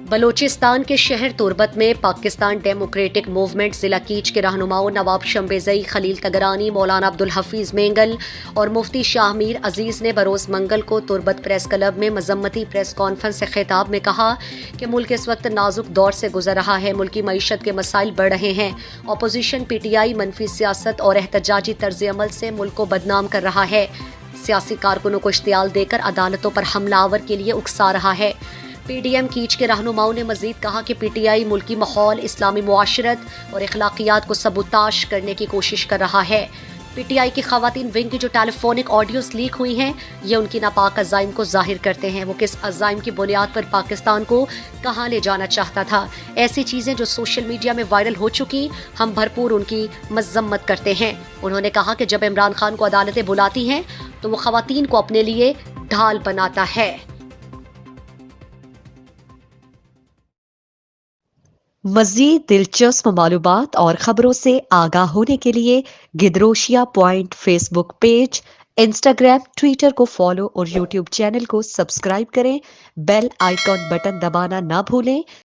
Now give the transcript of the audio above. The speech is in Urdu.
بلوچستان کے شہر تربت میں پاکستان ڈیموکریٹک موومنٹ ضلع کیچ کے رہنماؤں نواب شمبیزئی، خلیل تگرانی، مولانا عبدالحفیظ مینگل اور مفتی شاہ میر عزیز نے بروز منگل کو تربت پریس کلب میں مذمتی پریس کانفرنس سے خطاب میں کہا کہ ملک اس وقت نازک دور سے گزر رہا ہے، ملکی معیشت کے مسائل بڑھ رہے ہیں، اپوزیشن پی ٹی آئی منفی سیاست اور احتجاجی طرز عمل سے ملک کو بدنام کر رہا ہے، سیاسی کارکنوں کو اشتعال دے کر عدالتوں پر حملہ آور کے لیے اکسا رہا ہے۔ پی ڈی ایم کیچ کے رہنماؤں نے مزید کہا کہ پی ٹی آئی ملکی ماحول، اسلامی معاشرت اور اخلاقیات کو سبوتاش کرنے کی کوشش کر رہا ہے۔ پی ٹی آئی کی خواتین ونگ کی جو ٹیلی فونک آڈیوز لیک ہوئی ہیں، یہ ان کی ناپاک عزائم کو ظاہر کرتے ہیں۔ وہ کس عزائم کی بنیاد پر پاکستان کو کہاں لے جانا چاہتا تھا؟ ایسی چیزیں جو سوشل میڈیا میں وائرل ہو چکی، ہم بھرپور ان کی مذمت کرتے ہیں۔ انہوں نے کہا کہ جب عمران خان کو عدالتیں بلاتی ہیں تو وہ خواتین کو اپنے لیے ڈھال بناتا ہے۔ مزید دلچسپ معلومات اور خبروں سے آگاہ ہونے کے لیے Gedrosia Point Facebook page, Instagram, Twitter کو فالو اور یوٹیوب چینل کو سبسکرائب کریں۔ بیل آئیکن بٹن دبانا نہ بھولیں